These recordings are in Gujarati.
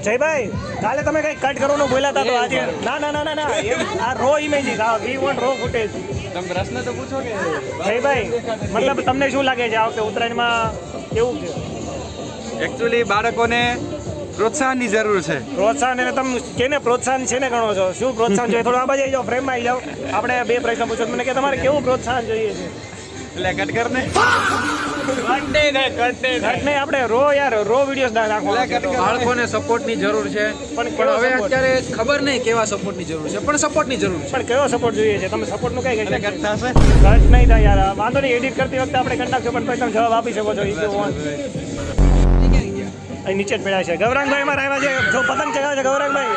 જયભાઈ કાલે તમે કઈ કટ કરવાનું બોલ્યા હતા તો આજે ના ના ના ના ના આ રો ઇમેજિંગ આ વી વોન્ટ રો ફૂટેજ. તમે પ્રશ્ન તો પૂછો કે જયભાઈ મતલબ તમને શું લાગે છે આ વખતે ઉત્તરાયણમાં કેવું છે? એકચ્યુઅલી બાળકોને પ્રોત્સાહનની જરૂર છે. પ્રોત્સાહન એટલે તમે કેને પ્રોત્સાહન છે ને ગણો છો? શું પ્રોત્સાહન જોઈએ? થોડું આ બાજુ આવી જાઓ, ફ્રેમમાં આવી જાઓ. આપણે બે પ્રશ્ન પૂછો મને કે તમારે કેવું પ્રોત્સાહન જોઈએ છે? એટલે કટ કરને નહીં આપણે રો યાર રો વિડીયોઝ નાખો. બાળકોને સપોર્ટની જરૂર છે પણ પણ હવે support? અત્યારે ખબર નહીં કેવા સપોર્ટની જરૂર છે પણ સપોર્ટની જરૂર છે. પણ કયો સપોર્ટ જોઈએ છે? તમે સપોર્ટનું કઈ કઈ કટ થશે. કટ નહીં થાય યાર, વાંધો નહીં, એડિટ કરતી વખતે આપણે કરી નાખશું પણ પછી તમે જવાબ આપી શકો છો. અહીં નીચે જ પડ્યા છે. ગૌરાંગભાઈ મારા આવ્યા છે, જો પતંગ ચગાવે છે ગૌરાંગભાઈ.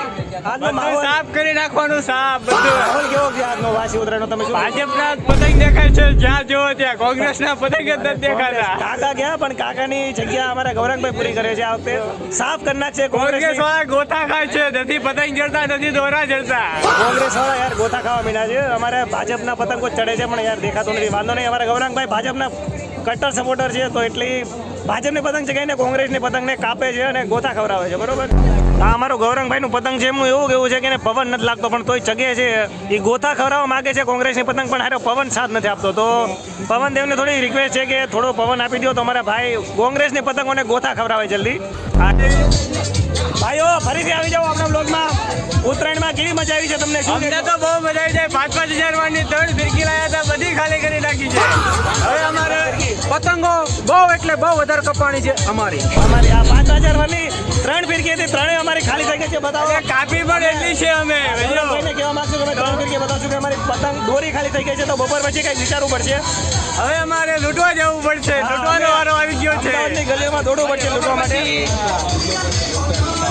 આજનો માહોલ સાફ કરી નાખવાનું સાફ બધું. માહોલ કેવો છે આજનો વાસી ઉતરાયણનો? તમે શું ભાજપના પતંગ દેખાય છે જ્યાં જોવો ત્યાં, કોંગ્રેસના પતંગ જ નથી દેખાતા. કાકા ગયા પણ કાકાની જગ્યા અમારા ગૌરાંગભાઈ પૂરી કરે છે આ વખતે. સાફ કરી નાખશે કોંગ્રેસ કોંગ્રેસ વાળા ગોથા ખાય છે, નથી પતંગ જડતા, નથી દોરા જડતા. કોંગ્રેસ વાળા યાર ગોથા ખાવા મીના છે. અમારે ભાજપના પતંગો ચડે છે પણ યાર દેખાતું નથી. વાંધો નહીં, અમારા ગૌરાંગભાઈ ભાજપના કટ્ટર સપોર્ટર છે તો એટલી ભાજપની પતંગ ચગાવીને કોંગ્રેસની પતંગને કાપે છે અને ગોથા ખવડાવે છે. બરોબર. આ અમારું ગૌરંગભાઈનું પતંગ છે, એમનું એવું કેવું છે કે એને પવન નથી લાગતો પણ તોય ચગે છે. એ ગોથા ખવડાવવા માંગે છે કોંગ્રેસની પતંગ પણ હારે પવન સાથ નથી આપતો. તો પવન દેવને થોડી રિક્વેસ્ટ છે કે થોડો પવન આપી દો તો અમારા ભાઈ કોંગ્રેસની પતંગોને ગોથા ખવડાવે જલ્દી. ભાઈઓ ફરીથી આવી જાઓ આપણા બ્લોગમાં. ઉત્તરાયણમાં કેવી મજા આવી છે તમને? શું અમને તો બહુ મજા આવી જાય. 5,000 વાળની 3 ફિરકી લાયા હતા, બધી ખાલી કરી નાખી છે. હવે અમારે પતંગો બહુ એટલે બહુ વધારે કપાણી છે અમારી. અમારી આ 5,000 વાળી 3 ફિરકી હતી, ત્રણેય અમારી ખાલી થઈ ગઈ છે. બતાવો. કાપી પણ એટલી છે અમે. કોઈને કહેવા માંગશો કે અમે 3 ફિરકી બતાવશું કે અમારી પતંગ દોરી ખાલી થઈ ગઈ છે તો બપોર પછી કંઈક વિચારવું પડશે. હવે અમારે લૂંટવા જવું પડશે. લૂંટવાનો વારો આવી ગયો છે. અમદાવાદની ગલીઓમાં દોડવું પડશે લૂંટવા માટે.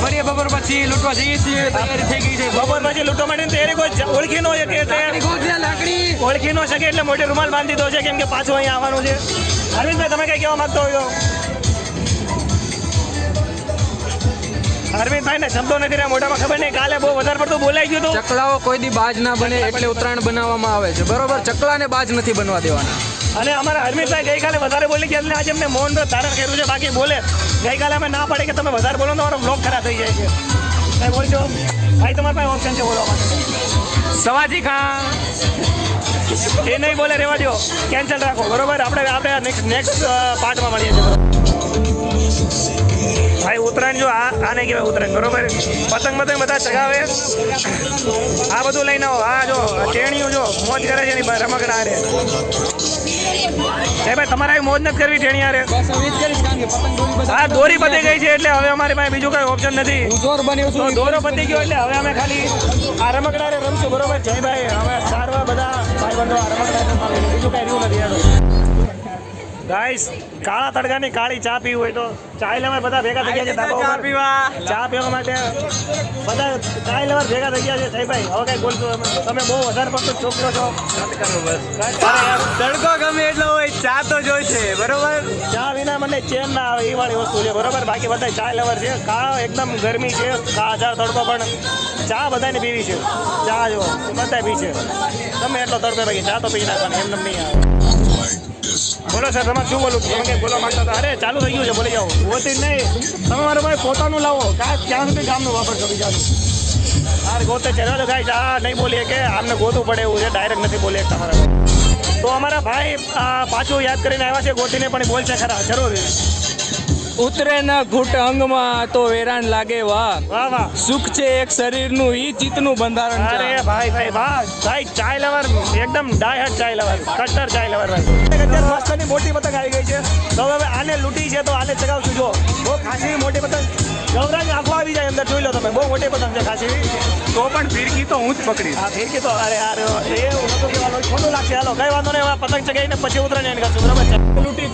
ફરી બપોર પછી લૂંટવા જઈએ છીએ, તૈયારી થઈ ગઈ છે. બપોર પછી લૂંટવા માટેની તૈયારી કોઈ ઓળખી ન શકે એટલે ઓળખી ન શકે એટલે મોટે રૂમાલ બાંધી દીધો છે કેમ કે પાછું અહીંયા આવવાનું છે. અરવિંદભાઈ તમે કઈ કહેવા માંગતો હોય તો? અરવિંદભાઈ ને શબ્દો નથી રહ્યા મોઢામાં, ખબર નહીં કાલે બહુ વધારે પડતું બોલાઈ ગયું હતું. ચકલાઓ કોઈ દી બાજ ના બને એટલે ઉત્તરાયણ બનાવવામાં આવે છે. બરોબર, ચકલાને બાજ નથી બનવા દેવાના. અને અમારા હરમિતભાઈ ગઈકાલે વધારે બોલી ગયા એટલે આજે અમને મૌન ધારણ કર્યું છે. બાકી બોલે ગઈકાલે અમે ના પડે કે તમે વધારે બોલો તો અમારો બ્લોગ ખરાબ થઈ જાય છે. કઈ બોલજો ભાઈ, તમારા પાસે ઓપ્શન છે બોલવા માટે. સવાજી ખાન એ નહીં બોલે રહેવા દો, કેન્સલ રાખો. બરોબર, આપણે નેક્સ્ટ પાર્ટમાં મળીએ છીએ. ભાઈ ઉત્તરાયણ જો આને કહેવાય ઉત્તરાયણ. બરોબર, પતંગ બધા ચગાવે. આ બધું લઈને આવો. આ જો ટેણીઓ જો મોજ કરે છે એની રમકડા હારે. ભાઈ તમારે આવી મોજ નથી કરવી ટેણી હારે? હા, દોરી પતી ગઈ છે એટલે હવે અમારી પાસે બીજું કઈ ઓપ્શન નથી. તો દોરો પતી ગયો એટલે હવે અમે ખાલી આ રમકડા હારે રમશું. બરોબર જયભાઈ, હવે સારવાર બધા ભાઈ બંધો આ રમકડા બીજું કઈ રહ્યું નથી. ગાઈસ, કાળા તડકાની કાળી ચા પીવી હોય તો ચાય લેવા બધા ભેગા થઈ ગયા છે ધાબા ઉપર. ચા પીવા માટે બધા ચાય લેવા ભેગા થઈ ગયા છે. જયભાઈ હવે કઈ બોલશો? તમે બહુ વધારે પડતો છોકરો છો. તડકો ગમે એટલો હોય, ચા તો જોઈશે. બરોબર, ચા વિના મને ચેન ના આવે એ વાળી વસ્તુ છે. બરોબર, બાકી બધા ચા લેવર છે. કાળો એકદમ ગરમી છે, કાળા તડકો પણ ચા બધાને પીવી છે. ચા જો બધા પી છે. તમે એટલો તડકો બાકી ચા તો પી નાખવાની, એમને નહીં આવે. બોલો સર, તમારે શું બોલું? તમે કંઈ બોલવા માંગતા હતા? અરે ચાલુ થઈ ગયું છે, બોલી જાઓ. હોતી જ નહીં, તમે મારો ભાઈ પોતાનું લાવો. ક્યાં સુધી ગામનું વાપર છો બીજાનું? હાર ગોતે છે ગાઈસ. આ નહીં બોલીએ કે આમને ગોતવું પડે એવું છે, ડાયરેક્ટ નથી બોલીએ તમારા. તો અમારા ભાઈ પાછું યાદ કરીને આવ્યા છે ગોતીને પણ બોલશે ખરા જરૂર. ઉતરે ના ઘૂંટ અંગમાં તો વેરાન લાગે વાહ. વાહ વાહ, સુખ છે એક શરીરનું ઈ ચિત્તનું બંધારણ. અરે ભાઈ ભાઈ વાહ ભાઈ, ચાય લવર એકદમ ડાય હાર્ટ ચાય લવર, કટ્ટર ચાય લવર ભાઈ. અત્યારે મસ્તની મોટી પતંગ આવી ગઈ છે તો હવે આને લૂંટી છે તો આને ચગાવશું. જો બહુ ખાસી મોટી પતંગ, ગૌરાંગ આંખો આવી જાય અંદર, જોઈ લો તમે. બહુ મોટી પતંગ છે ખાસી. તો પણ ફિરકી તો હું જ પકડીશ. હા ફિરકી તો અરે યાર એ નતું કહેવાનું, ખોટું લાગશે. હાલો કઈ વાંધો નહીં, હવે પતંગ ચગાવીને પછી ઉતરાયણ કરશું. બરાબર છે.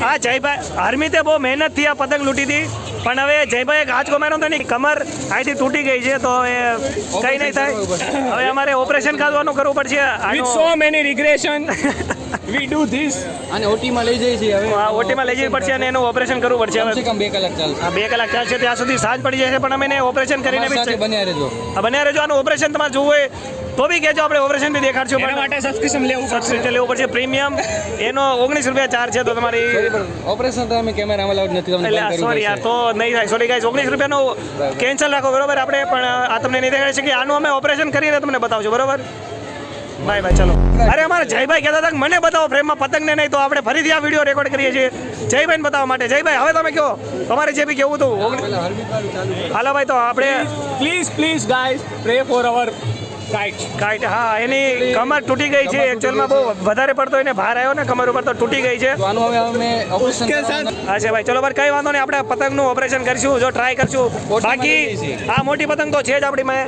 હા જયભાઈ, હરમિતે બહુ મહેનતથી આ પતંગ લૂંટી હતી પણ હવે જયભાઈ એક આંચકો માર્યો હતો ને, કમર અહીંથી તૂટી ગઈ છે તો એ કઈ નહીં થાય. હવે અમારે ઓપરેશન કરવાનું કરવું પડશે. With so many regression we do this. અને ઓટીમાં લઈ જઈએ છીએ હવે. ઓટીમાં લઈ જવી પડશે અને એનું ઓપરેશન કરવું પડશે. હવે 2 કલાક ચાલશે. હા 2 કલાક ચાલશે, ત્યાં સુધી સાંજ પડી જશે પણ અમે એને ઓપરેશન કરીને બન્યા રહેજો. બન્યા રહેજો. આનું ઓપરેશન તમારે જોવું હોય તો બી કહેજો, આપણે ઓપરેશન બી દેખાડશું. એના માટે સબસ્ક્રિપ્શન લેવું પડશે. સબસ્ક્રિપ્શન લેવું પડશે પ્રીમિયમ. એનો 19 રૂપિયા ચાર્જ છે. તો તમારી ઓપરેશન તો અમે કેમેરામાં લાવ નથી, તમને બંધ કરવું સોરી યાર, તો નહીં થાય. સોરી ગાઈસ, 19 રૂપિયાનું કેન્સલ રાખો, બરોબર. આપણે પણ આ તમને નહીં દેખાડે છે કે આનું અમે ઓપરેશન કરીને તમને બતાવશું, બરોબર. બાય બાય, ચલો. અરે અમારા જયભાઈ કહેતા હતા કે મને બતાવો ફ્રેમમાં પતંગને, નહીં તો આપણે ફરીથી આ વિડીયો રેકોર્ડ કરીએ છીએ જયભાઈને બતાવવા માટે. જયભાઈ, હવે તમે કહો તમારે જે બી કેવું હતું. હાલો ભાઈ, તો આપણે please guys pray for our kite, હા, એની કમર તૂટી ગઈ છે. એકચ્યુઅલમાં બહુ વધારે પડતો એને ભાર આવ્યો ને કમર ઉપર, તો તૂટી ગઈ છે. તો આનું હવે અમે ઓપરેશન અચ્છા ભાઈ, ચલો ભાઈ, કઈ વાંધો નહીં. આપણે પતંગનું ઓપરેશન કરશું, જો ટ્રાય કરશું. બાકી આ મોટી પતંગ તો છે જ આપણી માં,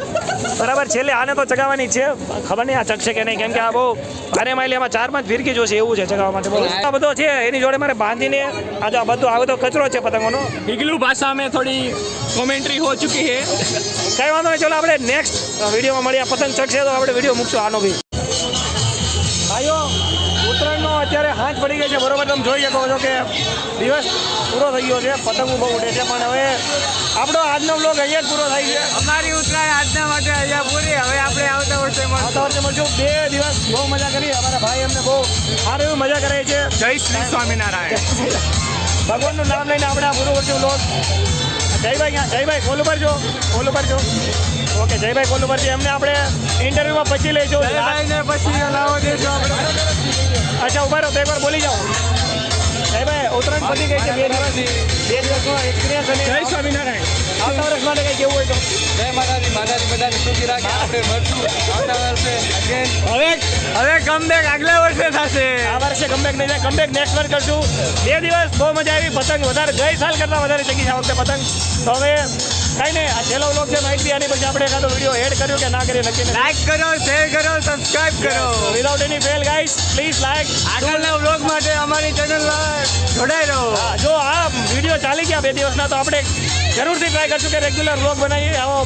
બરાબર. છેલ્લે આને તો ચગાવવાની જ છે. ખબર નહીં આ ચગશે કે નહીં, કેમ કે આ બહુ ભારે માઇલી, એમાં 4-5 ફિરકી જોશે એવું છે ચગાવવા માટે. બોલો, આ બધો છે એની જોડે મારે બાંધીને આ જો આ બધું આવે તો કચરો છે પતંગોનો. इग्लू भाषा में थोड़ी कमेंट्री हो चुकी है. કઈ વાંધો નહીં, ચલો આપણે નેક્સ્ટ વિડીયોમાં મળીએ. પતંગ ચગશે તો આપણે વિડીયો મૂકશું આનો બી. ભાઈઓ, ઉત્તરાયણનો અત્યારે હાંજ પડી ગઈ છે, બરોબર. તમે જોઈ શકો છો કે દિવસ પૂરો થઈ ગયો છે, પતંગો બહુ ઉડે છે. પણ હવે આપણો આજનો બ્લોગ અહીંયા જ પૂરો થાય છે. અમારી ઉત્તરાયણ આજના માટે અહીંયા પૂરી. હવે આપણે આવતા વર્ષે મળશું. આવતા વર્ષે મળશું. 2 દિવસ બહુ મજા કરી. અમારા ભાઈ અમને બહુ સારી એવી મજા કરે છે. जय श्री स्वामीनारायण. ભગવાનનું નામ લઈને આપણે આ પૂરું વર્ષે બ્લોગ. જયભાઈ કોલ ઉપર છો, કોલ ઉપર છો. ઓકે, જયભાઈ કોલ ઉપર છે. એમને આપણે ઇન્ટરવ્યુમાં પછી લઈશું. જયભાઈને પછી લાવો દેજો આપણે. અચ્છા, ઉભા રહો, તો એકવાર બોલી જાઓ. જયભાઈ, ઉત્તરાયણ પતી ગઈ છે. 2 દિવસનો એક્સપિરિયન્સ અને जय स्वामीनारायण. આવતા વર્ષ માટે કંઈ કેવું હોય તો. જય માતાજી બધાને સુખી રાખે. આપણે મળશું આવતા વર્ષે again. હવે કમબેક આગલા વર્ષે થશે. આ વર્ષે કમબેક નહીં થાય, કમબેક નેક્સ્ટ વાર કરશું. 2 દિવસ બહુ મજા આવી. પતંગ વધારે ગઈ સાલ કરતાં વધારે ચગી છે આ વખતે પતંગ. તો હવે કાંઈ નહીં, આ છેલ્લો વ્લોગ છે. માહિતી આની પછી આપણે એકાદો વિડીયો એડ કર્યો કે ના કર્યો નક્કી નથી. લાઈક કરો, શેર કરો, સબસ્ક્રાઇબ કરો. Without any fail guys, please like. આગળના વ્લોગ માટે અમારી ચેનલ જોડાઈ રહો. જો આ વિડીયો ચાલી ગયા 2 દિવસના, તો આપણે જરૂરથી ટ્રાય કરશું કે રેગ્યુલર વ્લોગ બનાવીએ. આવો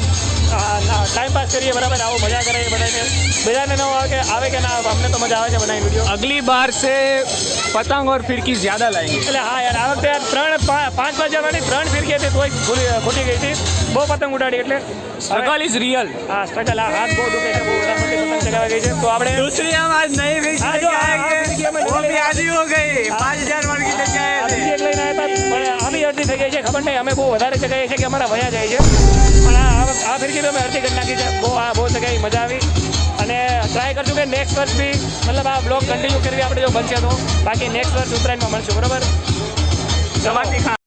ટાઈમ પાસ કરીએ, બરાબર. આવો મજા કરીએ બધાને. બધાને ન આવે કે ના આવે, અમને તો મજા આવે છે બનાવી વિડીયો. अगली बार से पतंग और फिरकी ज्यादा लाएंगे. એટલે હા યાર, આ વખતે 5-5 હજારની 3 ફિરકી હતી, તોય ખૂટી ગઈ હતી. બહુ પતંગ ઉડાડી એટલે स्ट्रगल इज रियल. હા, સ્ટ્રગલ. આ હાથ બહુ દુખે છે, બહુ વધારે પતંગ ચગાવી ગઈ છે. તો આપણે दूसरी हम आज नई फिक्स हाँ, लेके जो आएंगे. फिरकी हमें वो नहीं भी आधी हो गई. 5000 वाली की लेके आए આ थे. બીજી એક લઈને આવ્યા હતા, પણ આ બી અડધી થઈ ગઈ છે. ખબર નહીં, અમે બહુ વધારે ચગાવીએ છીએ કે અમારા વયા જાય છે. પણ આ ફિરકી તો અમે અડધી કરી નાખી છે. બહુ ચગાવી, મજા આવી. અને ટ્રાય કરશું કે નેક્સ્ટ વર્ષ બી મતલબ આ બ્લોગ કન્ટિન્યુ કરવી આપણે જો બનશે તો. બાકી નેક્સ્ટ વર્ષ ઉત્તરાયણમાં મળશું, બરાબર. चपाती खा.